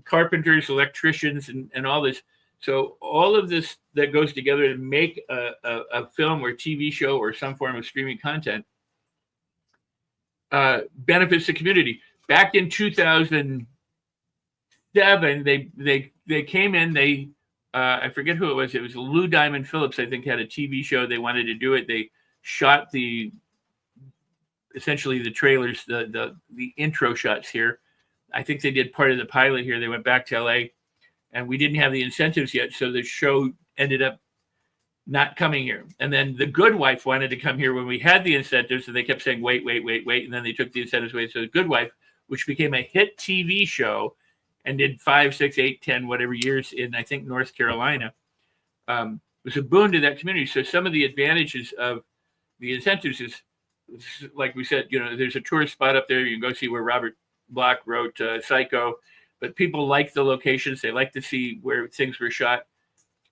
carpenters, electricians, and all this. So all of this that goes together to make a film or TV show or some form of streaming content benefits the community. Back in 2007, they came in. I forget who it was. It was Lou Diamond Phillips, I think, had a TV show. They wanted to do it. They shot essentially the trailers, the intro shots here. I think they did part of the pilot here. They went back to LA, and we didn't have the incentives yet, so the show ended up not coming here. And then The Good Wife wanted to come here when we had the incentives, and they kept saying, wait. And then they took the incentives away. So The Good Wife, which became a hit TV show and did 5, 6, 8, 10, whatever years in, I think, North Carolina, was a boon to that community. So some of the advantages of the incentives is like we said, there's a tourist spot up there. You can go see where Robert Bloch wrote Psycho, but people like the locations. They like to see where things were shot.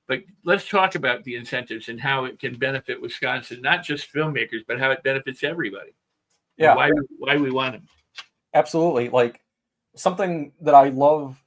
But let's talk about the incentives and how it can benefit Wisconsin, not just filmmakers, but how it benefits everybody. Yeah, why we want them. Absolutely. Like, something that I love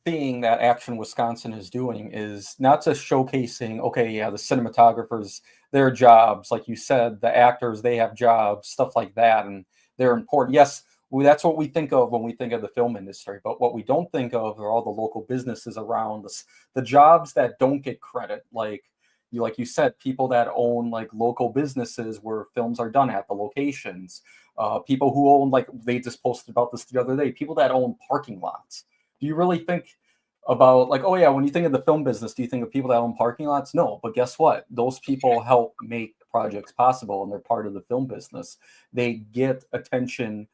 seeing that Action Wisconsin is doing is not just showcasing, okay, yeah, the cinematographers, their jobs, like you said, the actors, they have jobs, stuff like that, and they're important. Yes, that's what we think of when we think of the film industry, but what we don't think of are all the local businesses around us, the jobs that don't get credit, like you said, people that own like local businesses where films are done at the locations, people who own, like they just posted about this the other day, people that own parking lots. Do you really think about, like, oh yeah, when you think of the film business, do you think of people that own parking lots? No, but guess what? Those people help make projects possible, and they're part of the film business. They get attention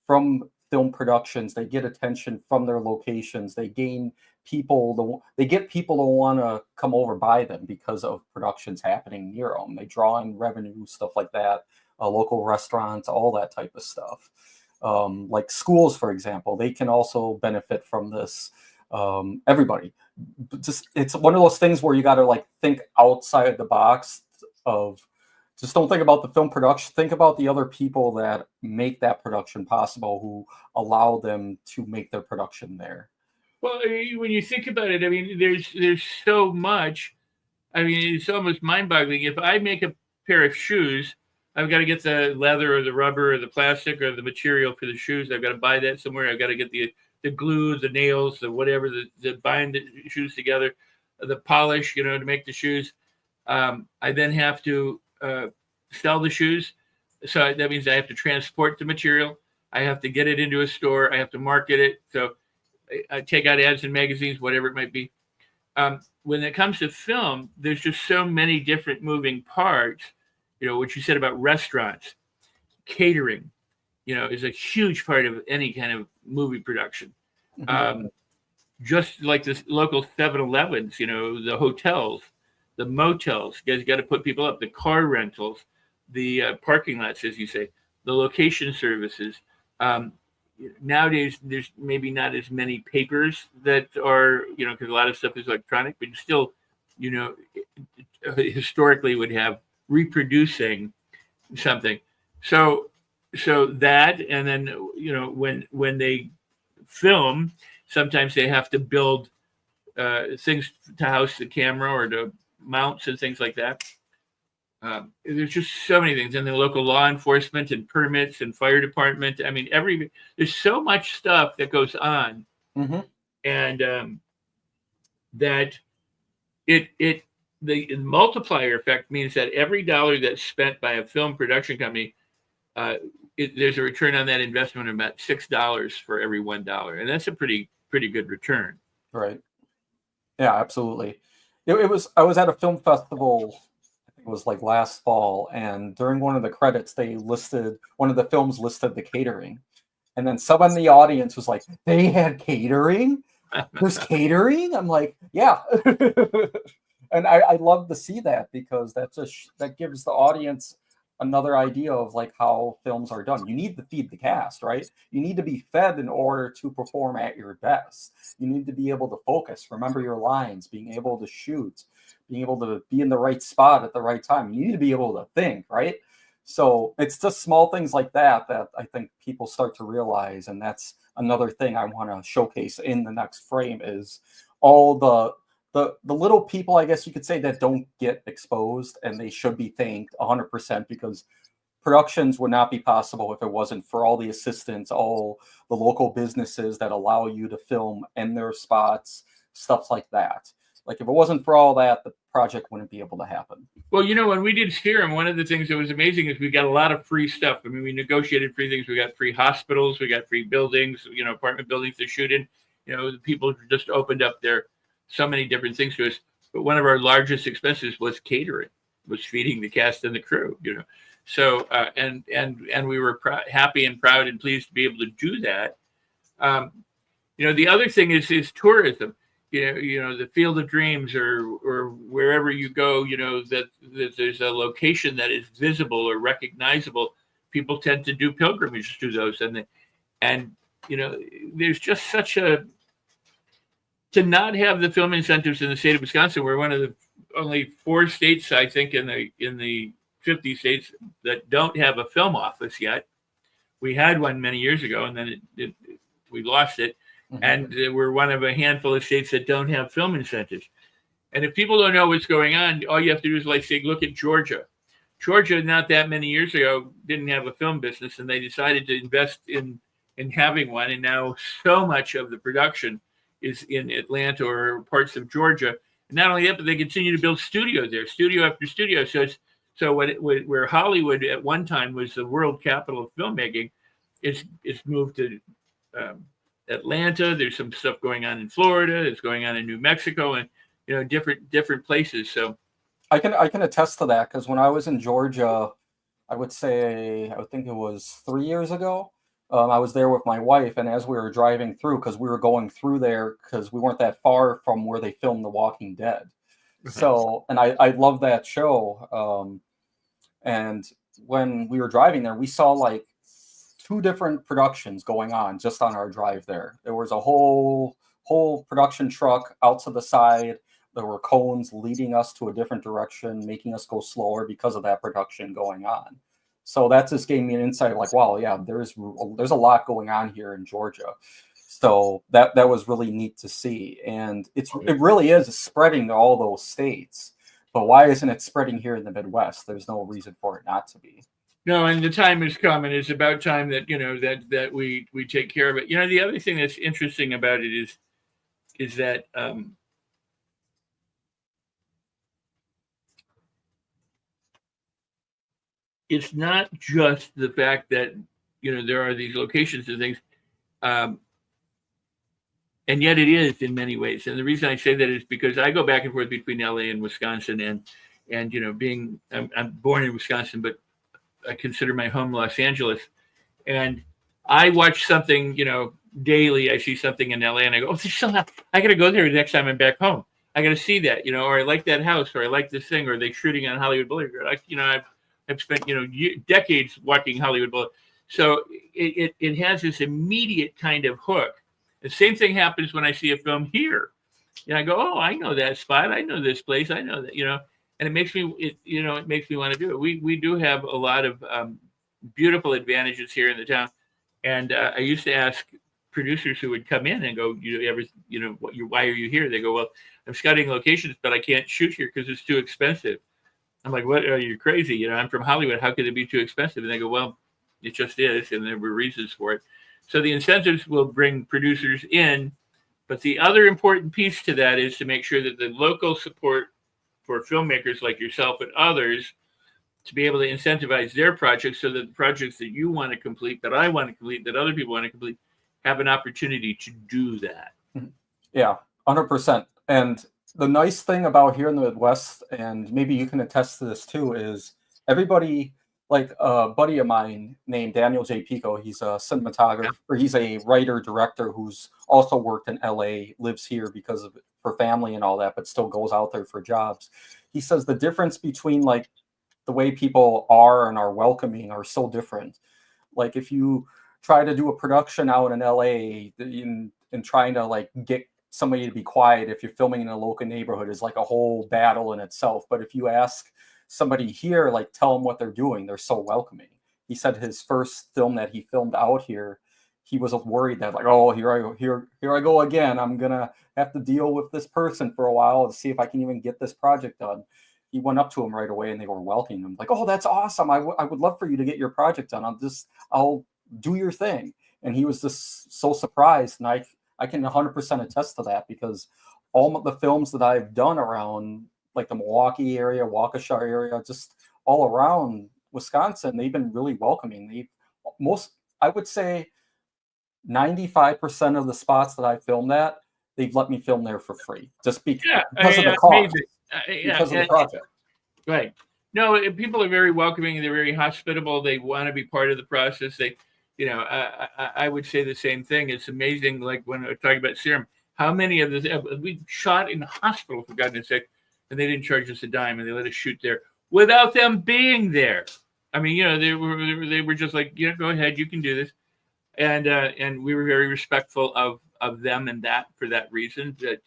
from film productions. They get attention from their locations. They gain people. They get people to want to come over by them because of productions happening near them. They draw in revenue, stuff like that. Local restaurants, all that type of stuff. Like schools, for example, they can also benefit from this. Everybody, it's one of those things where you got to like think outside the box of, just don't think about the film production, think about the other people that make that production possible, who allow them to make their production there. Well, when you think about it, I mean, there's so much. I mean, it's almost mind-boggling. If I make a pair of shoes, I've got to get the leather or the rubber or the plastic or the material for the shoes. I've got to buy that somewhere. I've got to get the glue, the nails, the whatever, the bind the shoes together, the polish, to make the shoes. I then have to sell the shoes. So that means I have to transport the material. I have to get it into a store. I have to market it. So I take out ads in magazines, whatever it might be. When it comes to film, there's just so many different moving parts. What you said about restaurants, catering, is a huge part of any kind of movie production. Just like the local 7-Elevens, the hotels, the motels, you guys got to put people up, the car rentals, the parking lots, as you say, the location services. Nowadays, there's maybe not as many papers that are, because a lot of stuff is electronic, but still, historically would have reproducing something. So that, and then, when they film, sometimes they have to build things to house the camera or to mounts and things like that. There's just so many things, and the local law enforcement and permits and fire department. I mean, there's so much stuff that goes on, and that the multiplier effect means that every dollar that's spent by a film production company, there's a return on that investment of about $6 for every $1, and that's a pretty good return. Right. Yeah, absolutely. I was at a film festival. It was like last fall, and during one of the credits, one of the films listed the catering, and then someone in the audience was like, "They had catering? There's catering?" I'm like, "Yeah," and I love to see that, because that gives the audience another idea of like how films are done. You need to feed the cast, right? You need to be fed in order to perform at your best. You need to be able to focus, remember your lines, being able to shoot, being able to be in the right spot at the right time. You need to be able to think, right? So it's just small things like that I think people start to realize, and that's another thing I want to showcase in the next frame, is all the little people, I guess you could say, that don't get exposed, and they should be thanked 100%, because productions would not be possible if it wasn't for all the assistants, all the local businesses that allow you to film in their spots, stuff like that. Like, if it wasn't for all that, the project wouldn't be able to happen. Well, when we did Serum, one of the things that was amazing is we got a lot of free stuff. I mean, we negotiated free things. We got free hospitals, we got free buildings, apartment buildings to shoot in. The people just opened up so many different things to us. But one of our largest expenses was catering, was feeding the cast and the crew, So, and we were happy and proud and pleased to be able to do that. The other thing is tourism. The Field of Dreams, or wherever you go, that there's a location that is visible or recognizable. people tend to do pilgrimages to those, and there's just such a to not have the film incentives in the state of Wisconsin. We're one of the only 4 states, I think, in the 50 states that don't have a film office yet. We had one many years ago, and then we lost it. Mhm. And we're one of a handful of states that don't have film incentives. And if people don't know what's going on, all you have to do is say, look at Georgia. Georgia, not that many years ago, didn't have a film business, and they decided to invest in having one. And now so much of the production is in Atlanta or parts of Georgia. And not only that, but they continue to build studios there, studio after studio. So where Hollywood at one time was the world capital of filmmaking, it's moved to Atlanta. There's some stuff going on in Florida. It's going on in New Mexico, and different places. So I can attest to that, because when I was in Georgia, I would think it was 3 years ago. I was there with my wife, and as we were driving through, because we were going through there because we weren't that far from where they filmed The Walking Dead. So, and I love that show. And when we were driving there, we saw like 2 different productions going on just on our drive there. There was a whole production truck out to the side. There were cones leading us to a different direction, making us go slower because of that production going on. So that just gave me an insight, like, wow, yeah, there's a lot going on here in Georgia. So that was really neat to see. And it really is spreading to all those states. But why isn't it spreading here in the Midwest? There's no reason for it not to be. No, and the time has come, and it's about time that that we take care of it. The other thing that's interesting about it is that it's not just the fact that there are these locations and things, and yet it is in many ways. And the reason I say that is because I go back and forth between LA and Wisconsin, and being I'm born in Wisconsin, but I consider my home Los Angeles, and I watch something daily. I see something in LA, and I go, oh, I got to go there the next time I'm back home. I got to see that, or I like that house, or I like this thing, or they're shooting on Hollywood Boulevard. I've spent decades watching Hollywood Boulevard, so it has this immediate kind of hook. The same thing happens when I see a film here. I go, oh, I know that spot. I know this place. I know that, and it makes me want to do it. We do have a lot of beautiful advantages here in the town, and I used to ask producers who would come in and go, why are you here? They go, well, I'm scouting locations, but I can't shoot here because it's too expensive. I'm like, what? Are you crazy? I'm from Hollywood. How could it be too expensive? And they go, well, it just is, and there were reasons for it. So the incentives will bring producers in, but the other important piece to that is to make sure that the local support for filmmakers like yourself and others to be able to incentivize their projects, so that the projects that you want to complete, that I want to complete, that other people want to complete, have an opportunity to do that. Yeah, 100%. And the nice thing about here in the Midwest, and maybe you can attest to this too, is everybody, like a buddy of mine named Daniel J. Pico, he's a cinematographer, or he's a writer director who's also worked in LA, lives here for family and all that, but still goes out there for jobs. He says the difference between like the way people are and are welcoming are so different. Like if you try to do a production out in LA and trying to like get somebody to be quiet if you're filming in a local neighborhood is like a whole battle in itself. But if you ask somebody here, like tell them what they're doing, they're so welcoming. He said his first film that he filmed out here, he was worried that like, oh, here I go again. I'm gonna have to deal with this person for a while to see if I can even get this project done. He went up to him right away and they were welcoming him like, oh, that's awesome. I would love for you to get your project done. I'll do your thing. And he was just so surprised. And I can 100% attest to that, because all of the films that I've done around like the Milwaukee area, Waukesha area, just all around Wisconsin, they've been really welcoming. I would say 95% of the spots that I filmed at, they've let me film there for free, just because of the cost, because of the project. Right. No, people are very welcoming. They're very hospitable. They want to be part of the process. I would say the same thing. It's amazing. Like when we're talking about Serum, how many of this we shot in the hospital, for goodness sake, and they didn't charge us a dime, and they let us shoot there without them being there. I mean, they were just like, go ahead, you can do this, and we were very respectful of them and that for that reason. That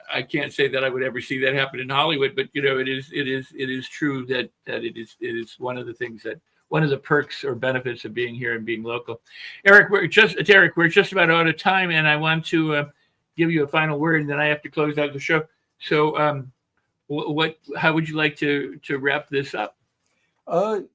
I can't say that I would ever see that happen in Hollywood, but it is true that it is one of the things that one of the perks or benefits of being here and being local. Derek, we're just about out of time, and I want to give you a final word, and then I have to close out the show. So, how would you like to wrap this up? I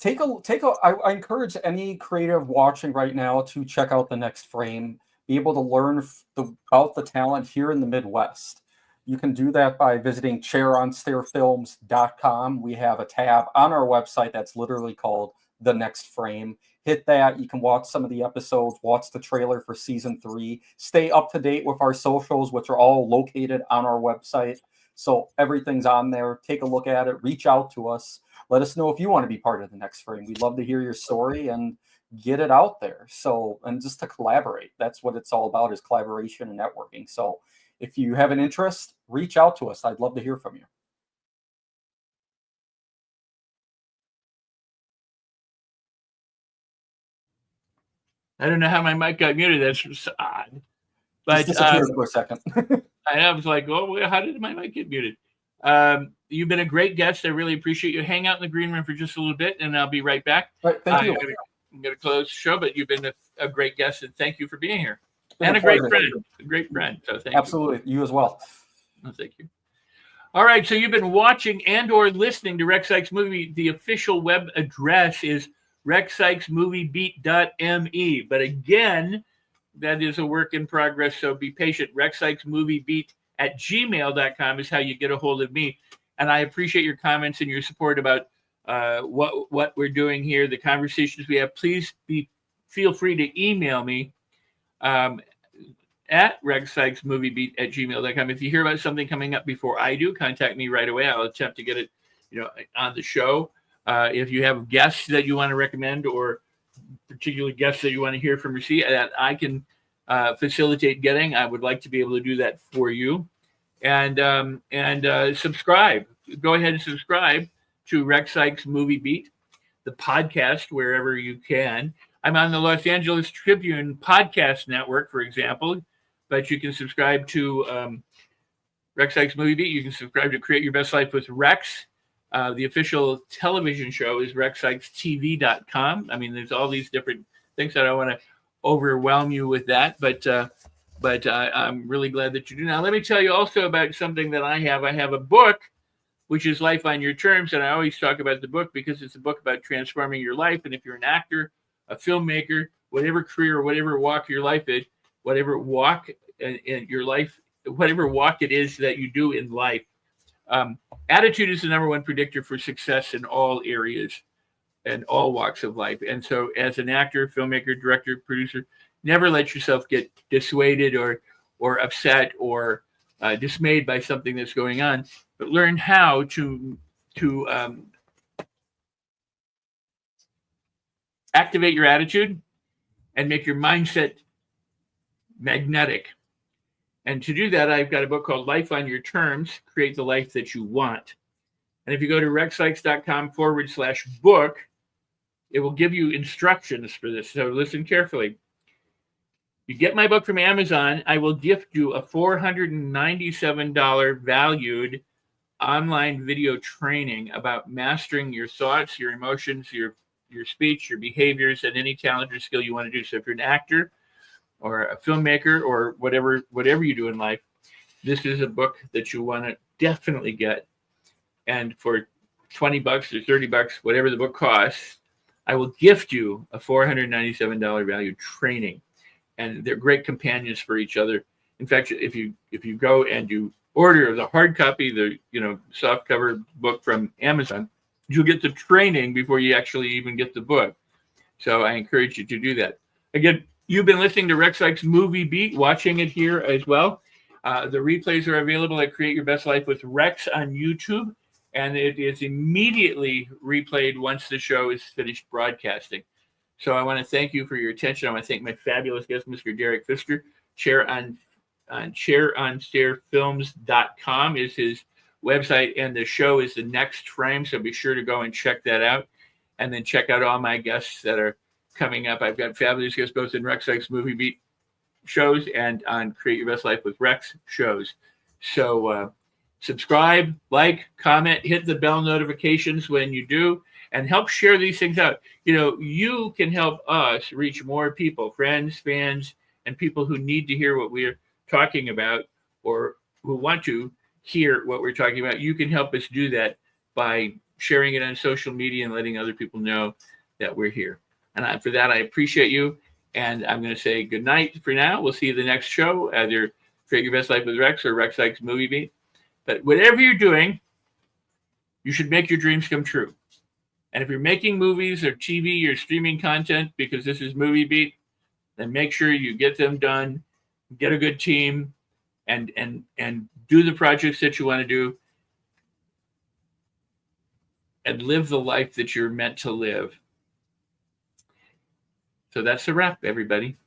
encourage any creative watching right now to check out The Next Frame, be able to learn about the talent here in the Midwest. You can do that by visiting chaironstairfilms.com. We have a tab on our website that's literally called The Next Frame. Hit that. You can watch some of the episodes, watch the trailer for season 3, stay up to date with our socials, which are all located on our website. So everything's on there. Take a look at it. Reach out to us. Let us know if you want to be part of The Next Frame. We'd love to hear your story and get it out there. So, and just to collaborate. That's what it's all about, is collaboration and networking. So if you have an interest, reach out to us. I'd love to hear from you. I don't know how my mic got muted. That's odd. But just disappeared for a second. I was like, oh, how did my mic get muted? You've been a great guest. I really appreciate you. Hang out in the green room for just a little bit, and I'll be right back. All right, thank you. I'm going to close the show, but you've been a great guest, and thank you for being here. And a great friend. A great friend. So thank you. Absolutely. You as well. Oh, thank you. All right. So you've been watching and or listening to Rex Sikes Movie. The official web address is rexsikesmoviebeat.me. But again, that is a work in progress, so be patient. rexsikesmoviebeat@gmail.com is how you get a hold of me. And I appreciate your comments and your support about what we're doing here, the conversations we have. Please feel free to email me at rexsikesmoviebeat@gmail.com. If you hear about something coming up before I do, contact me right away. I'll attempt to get it on the show. If you have guests that you want to recommend, or particular guests that you want to hear from that I can facilitate getting, I would like to be able to do that for you. And subscribe. Go ahead and subscribe to Rex Sikes Movie Beat, the podcast, wherever you can. I'm on the Los Angeles Tribune podcast network, for example, but you can subscribe to Rex Sikes Movie Beat. You can subscribe to Create Your Best Life with Rex. The official television show is rexsikestv.com. I mean, there's all these different things. I don't want to overwhelm you with that, but I'm really glad that you do. Now, let me tell you also about something that I have. I have a book, which is Life on Your Terms, and I always talk about the book because it's a book about transforming your life. And if you're an actor, a filmmaker, whatever career or whatever walk your life is, whatever walk in your life, whatever walk it is that you do in life, attitude is the number one predictor for success in all areas and all walks of life. And so as an actor, filmmaker, director, producer, never let yourself get dissuaded or upset or dismayed by something that's going on, but learn how to activate your attitude and make your mindset magnetic. And to do that, I've got a book called Life on Your Terms, Create the Life That You Want. And if you go to rexsikes.com/book, it will give you instructions for this. So listen carefully. You get my book from Amazon, I will gift you a $497 valued online video training about mastering your thoughts, your emotions, your speech, your behaviors, and any talent or skill you want to do. So if you're an actor or a filmmaker or whatever you do in life, this is a book that you want to definitely get. And for $20 or $30, whatever the book costs, I will gift you a $497 value training. And they're great companions for each other. In fact, if you go and you order the hard copy, the soft cover book from Amazon, you'll get the training before you actually even get the book. So I encourage you to do that. Again, you've been listening to Rex Sikes Movie Beat, watching it here as well. The replays are available at Create Your Best Life with Rex on YouTube, and it is immediately replayed once the show is finished broadcasting. So I want to thank you for your attention. I want to thank my fabulous guest, Mr. Derek Pfister. Chair on stairfilms.com is his website, and the show is the next frame. So be sure to go and check that out. And then check out all my guests that are coming up. I've got fabulous guests both in Rex Sikes Movie Beat shows and on Create Your Best Life with Rex shows. So subscribe, like, comment, hit the bell notifications when you do, and help share these things out. You know, you can help us reach more people, friends, fans, and people who need to hear what we're talking about or who want to hear what we're talking about. You can help us do that by sharing it on social media and letting other people know that we're here. And for that, I appreciate you. And I'm going to say good night for now. We'll see you the next show, either Create Your Best Life with Rex or Rex Sikes Movie Beat. But whatever you're doing, you should make your dreams come true. And if you're making movies or TV or streaming content, because this is Movie Beat, then make sure you get them done, get a good team, and do the projects that you want to do, and live the life that you're meant to live. So that's a wrap, everybody.